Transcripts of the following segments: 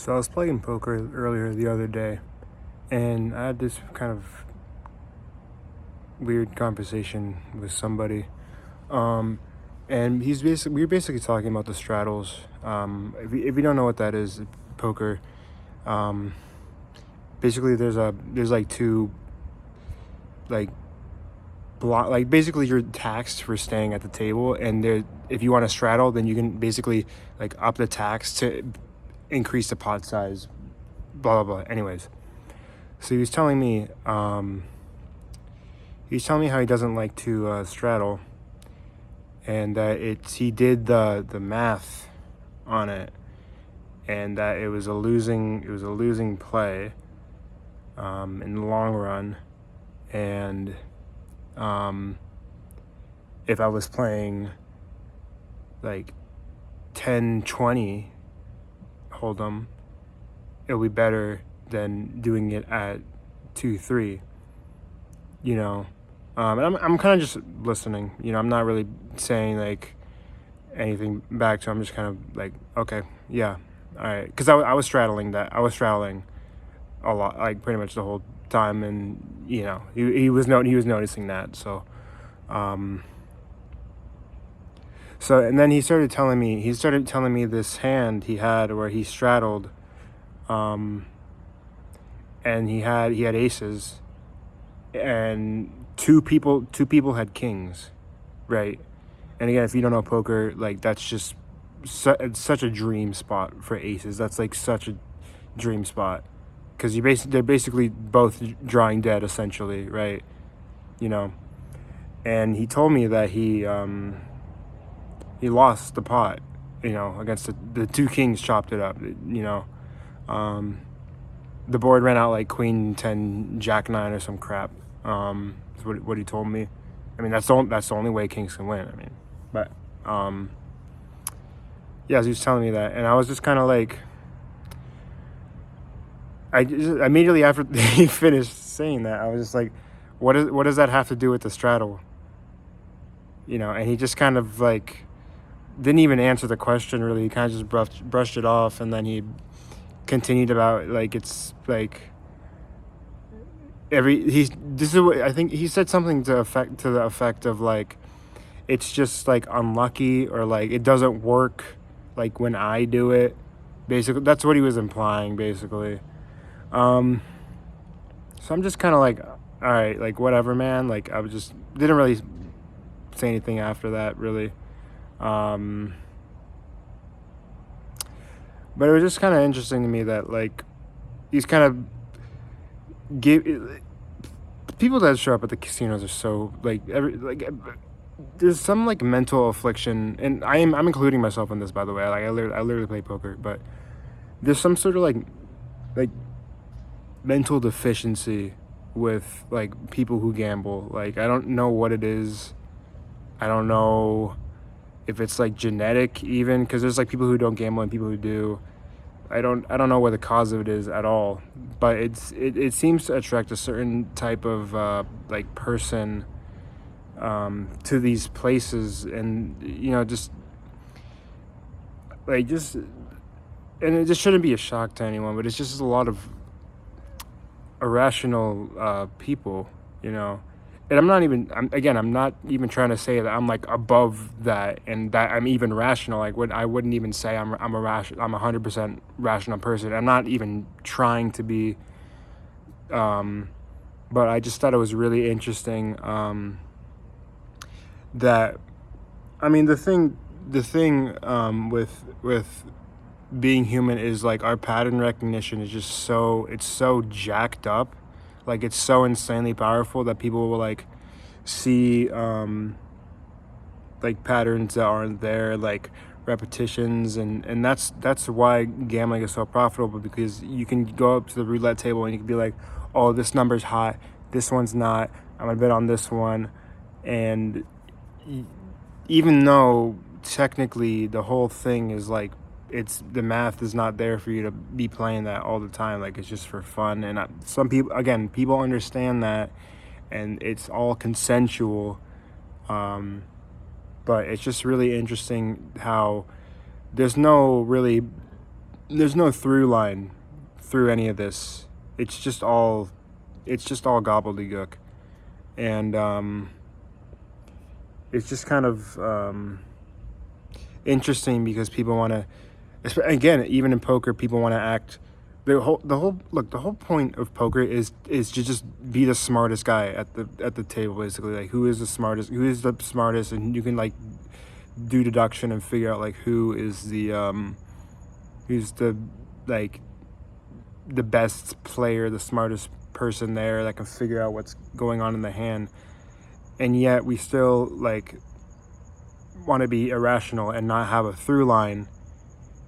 So I was playing poker earlier the other day, and I had this kind of weird conversation with somebody. Um, and we were basically talking about the straddles. If you don't know what that is, poker. Um, Basically there's like two like basically you're taxed for staying at the table, and there if you want to straddle, then you can basically like up the tax to increase the pot size. Blah blah blah. Anyways, so he was telling me how he doesn't like to straddle, and that he did the math on it, and that it was a losing play in the long run, and if I was playing like 10-20 hold'em, it'll be better than doing it at 2-3. You know, and I'm kind of just listening. I'm not really saying like anything back to him. I'm just kind of like, okay, yeah, all right, because I was straddling a lot, like pretty much the whole time, and he was noticing that. So and then he started telling me this hand he had where he straddled, and he had aces, and two people had kings, right? And again, if you don't know poker, like that's just it's such a dream spot for aces. That's like such a dream spot, because they're basically both drawing dead essentially, right? You know, and he told me that he lost the pot, against the two kings chopped it up, the board ran out like queen 10 jack 9 or some crap. Is what he told me. I mean, that's the only way kings can win. I mean, but yeah, so he was telling me that, and I was just kind of like, I just, immediately after he finished saying that, I was just like, what does that have to do with the straddle? And he just kind of like didn't even answer the question really. He kind of just brushed it off, and then he continued about like it's like this is what I think he said, something to the effect of like it's just like unlucky, or like it doesn't work like when I do it. Basically, that's what he was implying. Basically, so I'm just kind of like, all right, like whatever, man. Like I was just didn't really say anything after that, really. But it was just kind of interesting to me that like he's kind of people that show up at the casinos are so like there's some like mental affliction, and I'm including myself in this, by the way. Like I literally play poker, but there's some sort of like mental deficiency with like people who gamble. Like I don't know what it is. I don't know if it's like genetic even, because there's like people who don't gamble and people who do. I don't know what the cause of it is at all, but it seems to attract a certain type of like person to these places, and and it just shouldn't be a shock to anyone, but it's just a lot of irrational people, and I'm not even trying to say that I'm like above that and that I'm even rational. Like I wouldn't even say I'm a 100% rational person. I'm not even trying to be, but I just thought it was really interesting, that I mean the thing with being human is like our pattern recognition is just so jacked up. Like it's so insanely powerful that people will like see like patterns that aren't there, like repetitions, and that's why gambling is so profitable, because you can go up to the roulette table and you can be like, oh, this number's hot, this one's not, I'm gonna bet on this one. And even though technically the whole thing is like, it's the math is not there for you to be playing that all the time. Like it's just for fun, and some people understand that, and it's all consensual. But it's just really interesting how there's no really there's no through line through any of this. It's just all gobbledygook, and it's just kind of interesting because people want to, again, even in poker, people want to act. The whole point of poker is to just be the smartest guy at the table, basically. Like, who is the smartest, and you can like do deduction and figure out like who's the like the best player, the smartest person there that can figure out what's going on in the hand. And yet we still like want to be irrational and not have a through line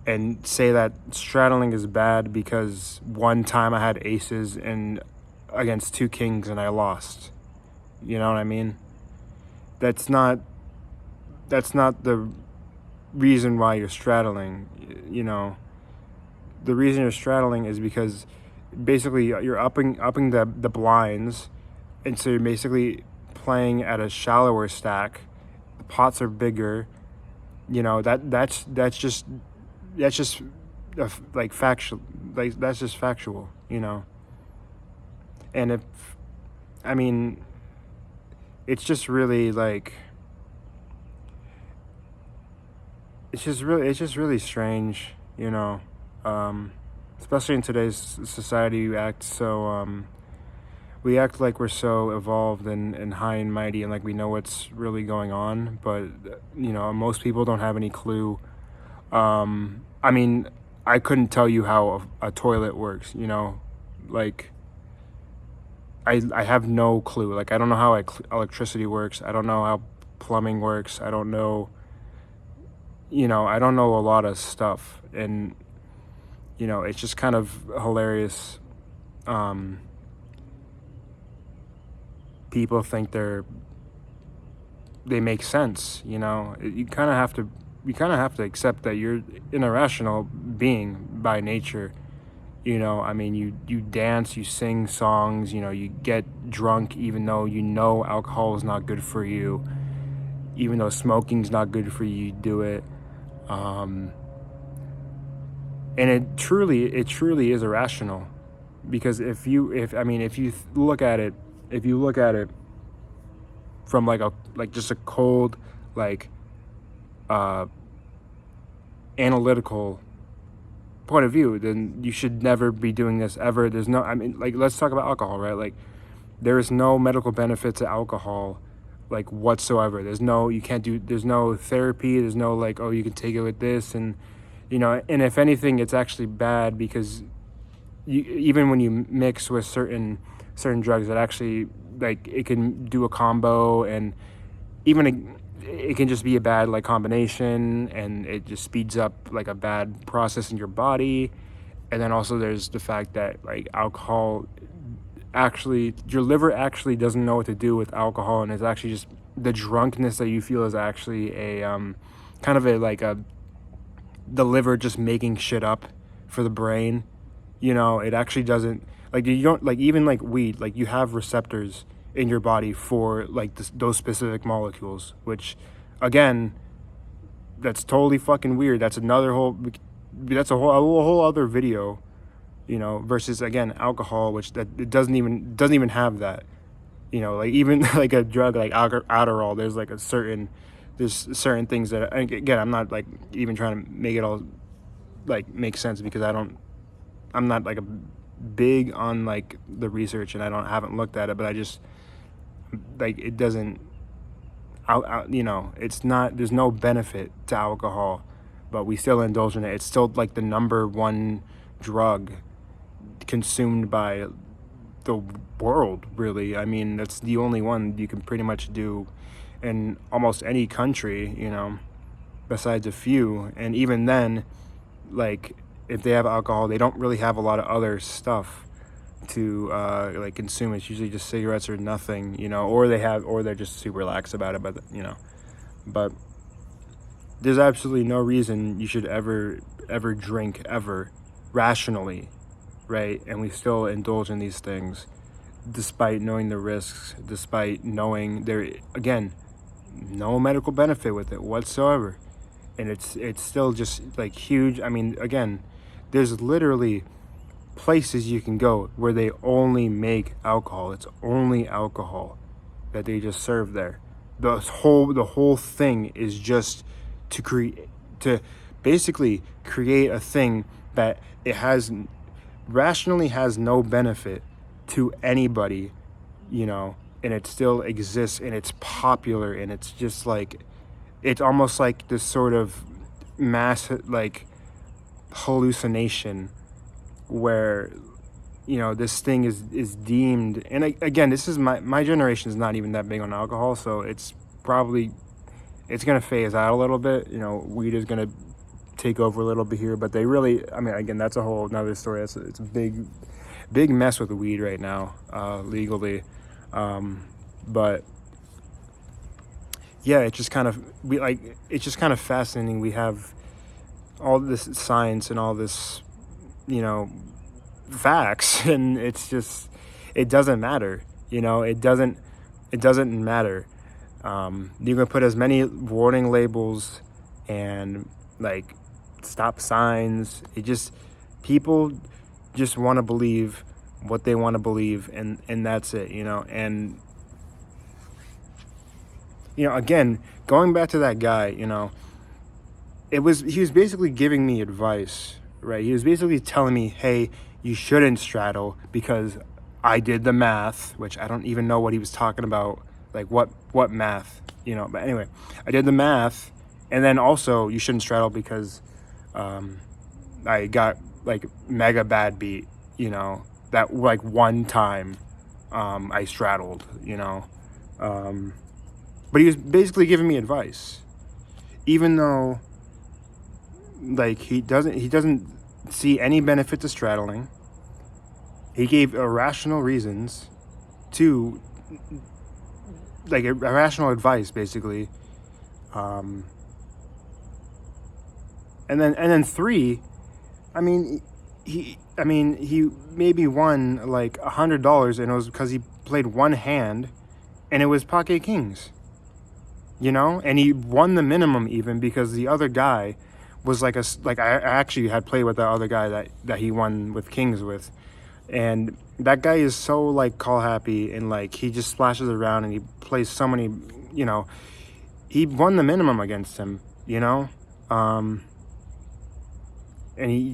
and say that straddling is bad because one time I had aces and against two kings and I lost. You know what I mean? That's not the reason why you're straddling. You know, the reason you're straddling is because basically you're upping the blinds, and so you're basically playing at a shallower stack. The pots are bigger. You know, that's just like factual. Like, that's just factual. You know, and if I mean, it's just really like. It's just really strange, you know, especially in today's society. We act like we're so evolved and high and mighty and like we know what's really going on, but you know, most people don't have any clue. I mean, I couldn't tell you how a toilet works, you know, like I have no clue. Like, I don't know how electricity works. I don't know how plumbing works. I don't know. You know, I don't know a lot of stuff, and you know, it's just kind of hilarious. People think they make sense. You know, you kind of have to accept that you're an irrational being by nature. You know, I mean, you dance, you sing songs, you know, you get drunk even though you know alcohol is not good for you, even though smoking's not good for you, you do it. And it truly is irrational, because if you look at it from like just a cold, like analytical point of view, then you should never be doing this ever. There's no, I mean, like, let's talk about alcohol, right? Like, there is no medical benefit to alcohol, like, whatsoever. There's no therapy. There's no like, oh, you can take it with this, and you know, and if anything, it's actually bad, because even when you mix with certain drugs, that actually, like, it can do a combo, and even it can just be a bad like combination, and it just speeds up like a bad process in your body. And then also there's the fact that like alcohol, actually your liver actually doesn't know what to do with alcohol, and it's actually just the drunkenness that you feel is actually a kind of the liver just making shit up for the brain. You know, it actually doesn't, like, you don't, like, even like weed, like, you have receptors in your body for like those specific molecules, which again, that's totally fucking weird. That's a whole other video, you know, versus again alcohol, which that it doesn't even have that. You know, like, even like a drug like Adderall, there's certain things that, again, I'm not like even trying to make it all like make sense, because I'm not like a big on like the research, and I haven't looked at it, but I just, like, it doesn't, you know, it's not, there's no benefit to alcohol, but we still indulge in it. It's still like the number one drug consumed by the world, really. I mean, that's the only one you can pretty much do in almost any country, you know, besides a few. And even then, like, if they have alcohol, they don't really have a lot of other stuff to like consume. It's usually just cigarettes or nothing, you know, or they're just super lax about it, but you know. But there's absolutely no reason you should ever drink ever rationally, right? And we still indulge in these things despite knowing the risks, despite knowing there, again, no medical benefit with it whatsoever. And it's still just like huge. I mean, again, there's literally places you can go where they only make alcohol. It's only alcohol that they just serve there. The whole thing is just to basically create a thing that it has rationally has no benefit to anybody, and it still exists and it's popular, and it's just like, it's almost like this sort of mass like hallucination where this thing is deemed. And again, this is my generation is not even that big on alcohol, so it's gonna phase out a little bit. Weed is gonna take over a little bit here, but they really, I mean, again, that's a whole another story. It's a big mess with the weed right now, legally. But yeah, it's just kind of fascinating. We have all this science and all this, facts, and it's just, it doesn't matter. It doesn't matter. You can put as many warning labels and like stop signs. People just want to believe what they want to believe, and that's it. And again, going back to that guy, he was basically giving me advice, right? He was basically telling me, hey, you shouldn't straddle because I did the math, which I don't even know what he was talking about. Like what math, but anyway, I did the math. And then also you shouldn't straddle because I got like mega bad beat, that like one time I straddled, but he was basically giving me advice, even though like he doesn't see any benefit to straddling. He gave irrational reasons to, like, irrational advice, basically. And then 3, he maybe won like $100, and it was because he played one hand, and it was pocket kings, and he won the minimum even because the other guy was like I actually had played with that other guy that he won with kings with, and that guy is so like call happy, and like he just splashes around and he plays so many, he won the minimum against him, and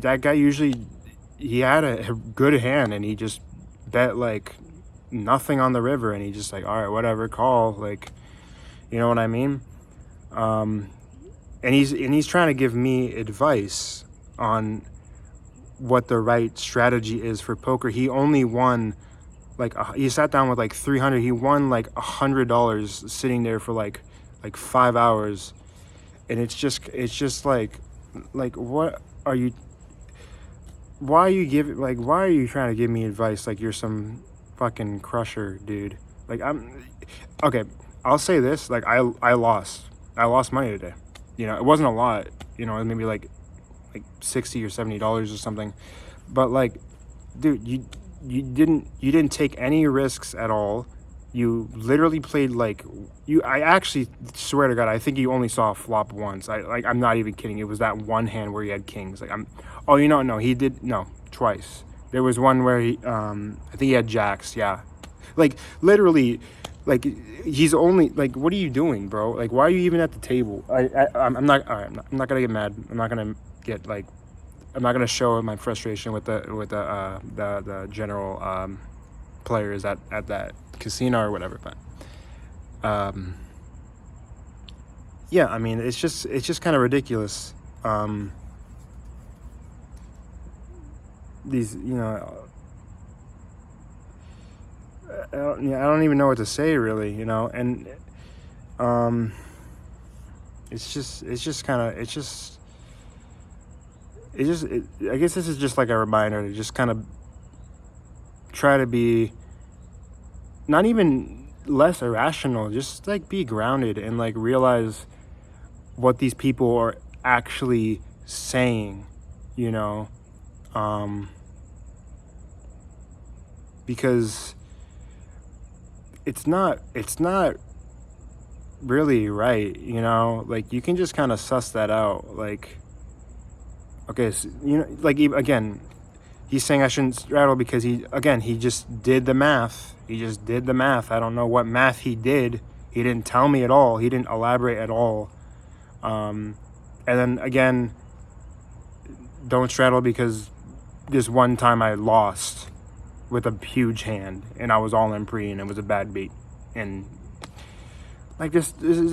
that guy usually, he had a good hand, and he just bet like nothing on the river, and he just like, all right, whatever, call, like, you know what I mean? And he's trying to give me advice on what the right strategy is for poker. He only won like he sat down with like 300. He won like $100 sitting there for like 5 hours, and it's just like what are you? Why are you trying to give me advice like you're some fucking crusher, dude? Like, okay. I'll say this, like I lost money today. It wasn't a lot. It was maybe like $60 or $70 or something. But like, dude, you didn't take any risks at all. You literally played like I actually swear to God, I think you only saw a flop once. I'm not even kidding. It was that one hand where he had kings. No, he did, no, twice. There was one where I think he had jacks. Yeah, like literally. Like, he's only like, what are you doing, bro? Like, why are you even at the table? I'm not gonna get mad. I'm not gonna show my frustration with the general players at that casino or whatever. But yeah, it's just kind of ridiculous. These, I don't even know what to say, really, and I guess this is just like a reminder to just kind of try to be not even less irrational, just like be grounded and like realize what these people are actually saying, because it's not really right, like you can just kind of suss that out, like Okay, so, again, he's saying I shouldn't straddle because he just did the math. He just did the math. I don't know what math he did. He didn't tell me at all. He didn't elaborate at all. And then again, don't straddle because this one time I lost with a huge hand and I was all in pre and it was a bad beat. And like it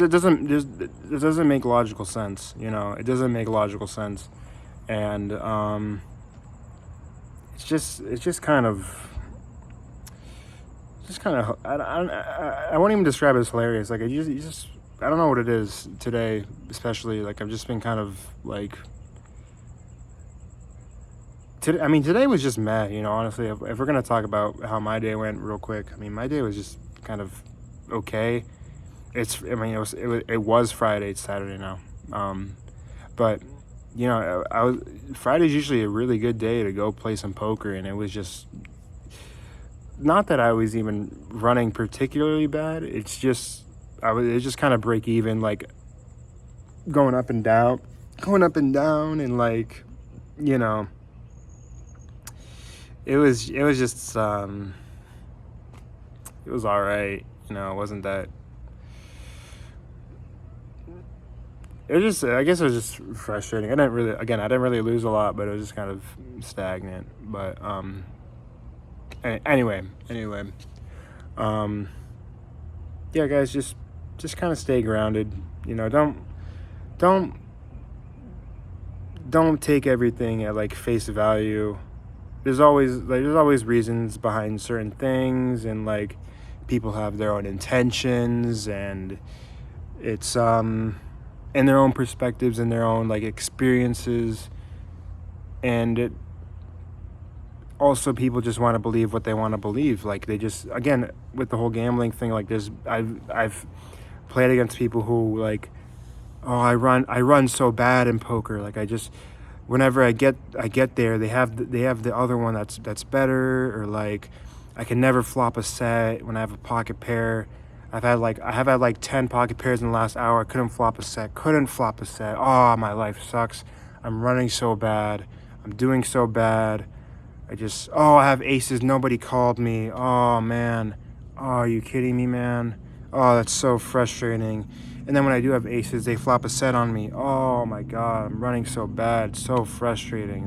doesn't make logical sense. It doesn't make logical sense. And it's just kind of I won't even describe it as hilarious. Like you just I don't know what it is today, especially. Like I've just been kind of like today was just meh. Honestly, if we're gonna talk about how my day went real quick, my day was just kind of okay. It was Friday. It's Saturday now. But Friday's usually a really good day to go play some poker, and it was just not that I was even running particularly bad. It's just just kind of break even, like going up and down, and like it was just it was all right. It wasn't that. It was just, I guess it was just frustrating. I didn't really lose a lot, but it was just kind of stagnant. But anyway, yeah, guys, just kind of stay grounded. Don't take everything at like face value. There's always reasons behind certain things, and like people have their own intentions, and it's and their own perspectives and their own like experiences, and it also people just want to believe what they want to believe. Like they just, again, with the whole gambling thing, like I've played against people who like, oh, I run so bad in poker, like I just, whenever I get there, they have the other one that's better, or like I can never flop a set when I have a pocket pair. I have had like 10 pocket pairs in the last hour. I couldn't flop a set. Oh, my life sucks. I'm running so bad. I'm doing so bad. I have aces. Nobody called me. Oh, man. Oh, are you kidding me, man? Oh, that's so frustrating. And then when I do have aces, they flop a set on me. Oh, my God. I'm running so bad. So frustrating.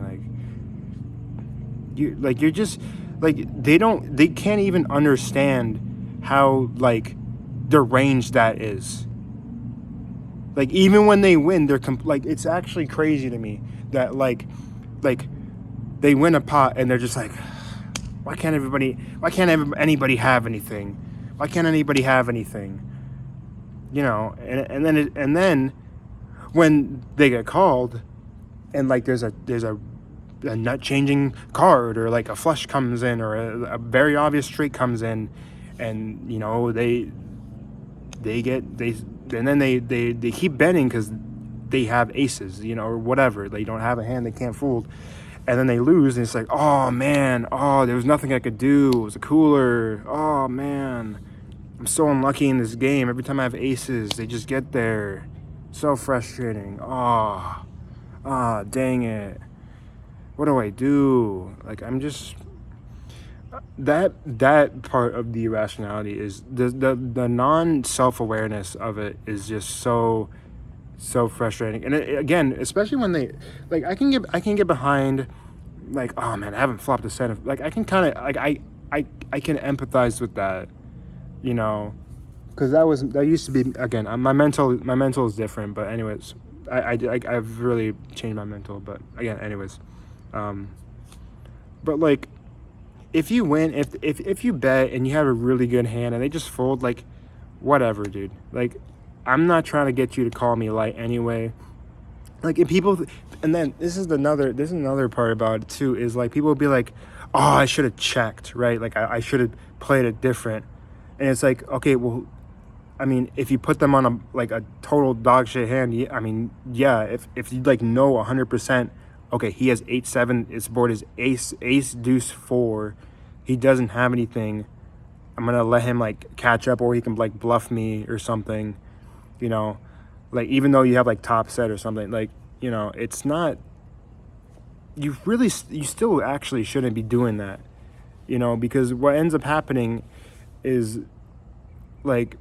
You're just, like, they can't even understand how, like, deranged that is. Like even when they win, they're like, it's actually crazy to me that like they win a pot and they're just like, why can't anybody have anything? Why can't anybody have anything? And then when they get called and like there's a nut changing card, or like a flush comes in, or a very obvious straight comes in, and they keep betting because they have aces, or whatever. They don't have a hand they can't fold, and then they lose, and it's like, oh man, oh, there was nothing I could do. It was a cooler. Oh man, I'm so unlucky in this game. Every time I have aces, they just get there. So frustrating. Dang it. What do I do? Like I'm just. That part of the irrationality is the non self-awareness of it is just so frustrating. And again, especially when they like, I can get behind like, oh man, I haven't flopped a set of, like I can kind of like I can empathize with that, because that used to be, again, my mental is different. But anyways, I've really changed my mental. But again, anyways, but like, if you win, if you bet and you have a really good hand and they just fold, like, whatever, dude. Like, I'm not trying to get you to call me light anyway. Like, if people, and then this is another part about it too, is like people will be like, oh, I should have checked, right? Like I should have played it different. And it's like, okay, well, if you put them on a total dog shit hand, if you like know 100%. Okay, he has 8-7. His board is ace deuce 4. He doesn't have anything. I'm gonna let him like catch up, or he can like bluff me or something. Like even though you have like top set or something, like it's not. you still actually shouldn't be doing that, because what ends up happening is like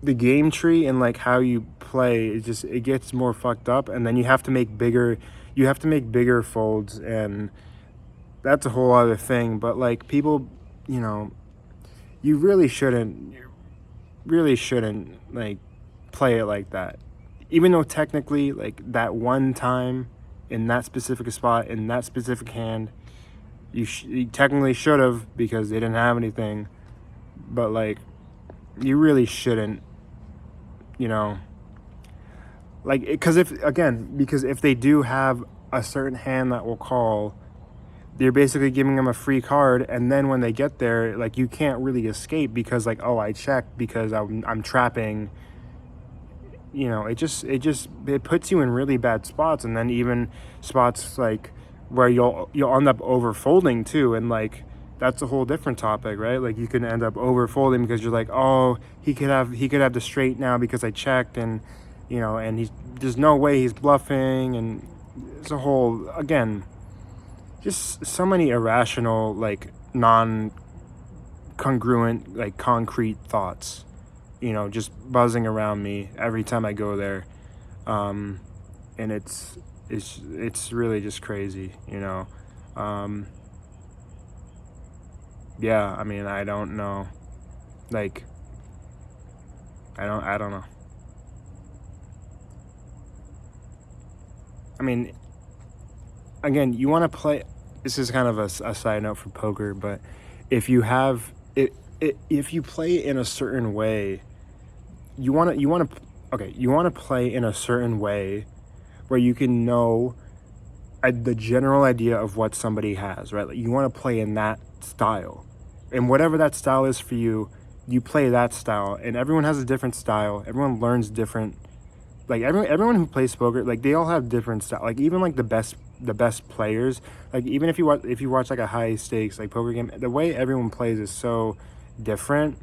the game tree and like how you play, it gets more fucked up, and then you have to make bigger folds, and that's a whole other thing. But like people, you know, you really shouldn't like play it like that, even though technically like that one time in that specific spot in that specific hand you technically should have, because they didn't have anything. But like you really shouldn't, you know like, because if they do have a certain hand that will call, they're basically giving them a free card, and then when they get there, like, you can't really escape, because like, oh, I checked because I'm trapping. It puts you in really bad spots, and then even spots like where you'll end up overfolding too, and like that's a whole different topic, right? Like you can end up overfolding because you're like, oh, he could have the straight now because I checked, and and there's no way he's bluffing, and it's a whole, again, just so many irrational, like non-congruent, like concrete thoughts, just buzzing around me every time I go there. And it's really just crazy, yeah, I mean, I don't know. Like, I don't know. I mean, again, you want to play, this is kind of a side note for poker, but if you have it, if you play in a certain way, you want to play in a certain way where you can know the general idea of what somebody has, right? Like, you want to play in that style, and whatever that style is for you, you play that style. And everyone has a different style. Everyone learns different. Like everyone who plays poker, like, they all have different style. Like, even like the best players, like, even if you watch like a high stakes like poker game, the way everyone plays is so different.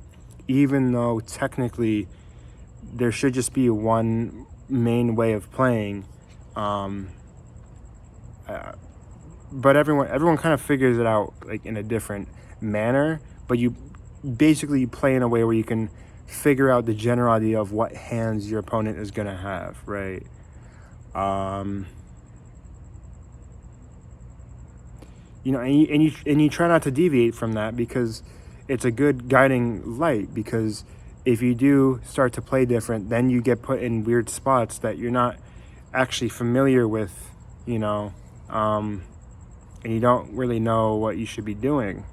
Even though technically there should just be one main way of playing, but everyone kind of figures it out, like, in a different manner. But you basically play in a way where you can figure out the general idea of what hands your opponent is gonna have, right? And you try not to deviate from that, because it's a good guiding light. Because if you do start to play different, then you get put in weird spots that you're not actually familiar with, and you don't really know what you should be doing.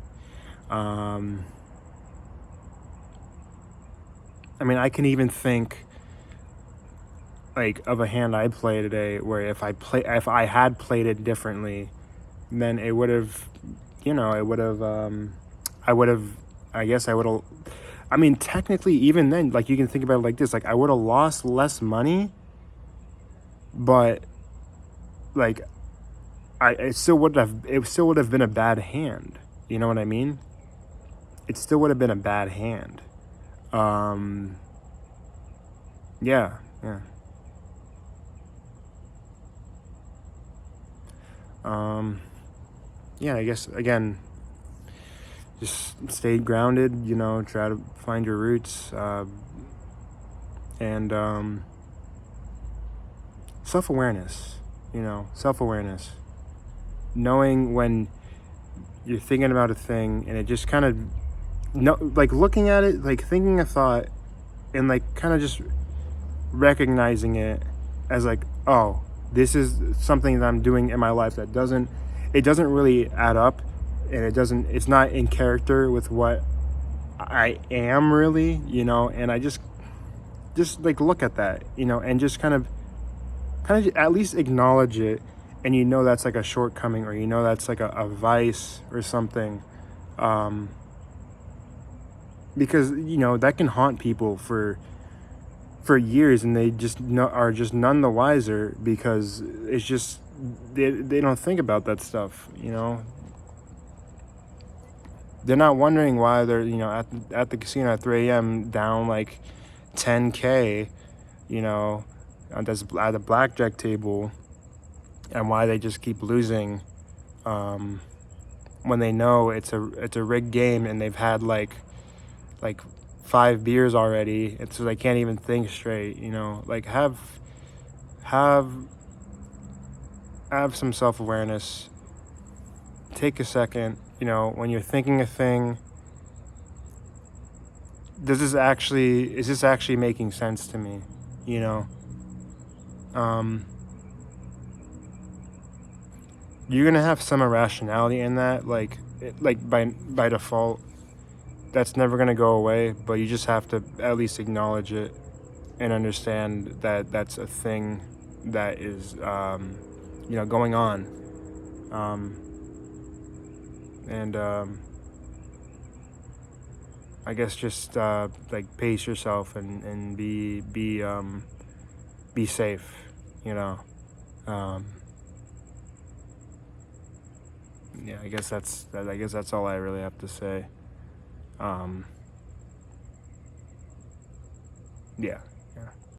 I mean, I can even think like of a hand I played today where if I had played it differently, then it would have, I guess I would have, I mean, technically, even then, like, you can think about it like this, like, I would have lost less money, but like, it still would have been a bad hand. You know what I mean? It still would have been a bad hand. Yeah. Yeah, I guess, again, just stay grounded, try to find your roots, and self-awareness, knowing when you're thinking about a thing, and it just kind of, like, looking at it, like, thinking a thought, and like kind of just recognizing it as like, oh, this is something that I'm doing in my life that doesn't really add up, and it's not in character with what I am really, and I just like look at that, and just kind of at least acknowledge it, and that's like a shortcoming, or that's like a vice or something, because that can haunt people for years, and they just are just none the wiser, because it's just they don't think about that stuff. They're not wondering why they're at the casino at 3 a.m. down like 10K, at the blackjack table, and why they just keep losing, when they know it's a rigged game, and they've had like 5 beers already, and so they can't even think straight. Like have have some self-awareness. Take a second, when you're thinking a thing. Is this actually making sense to me? You know, um, you're gonna have some irrationality in that, like by default. That's never gonna go away, but you just have to at least acknowledge it and understand that that's a thing that is, going on. Um, and I guess just like pace yourself and be safe. You know. Um, yeah, I guess that's all I really have to say. Um, yeah. Yeah.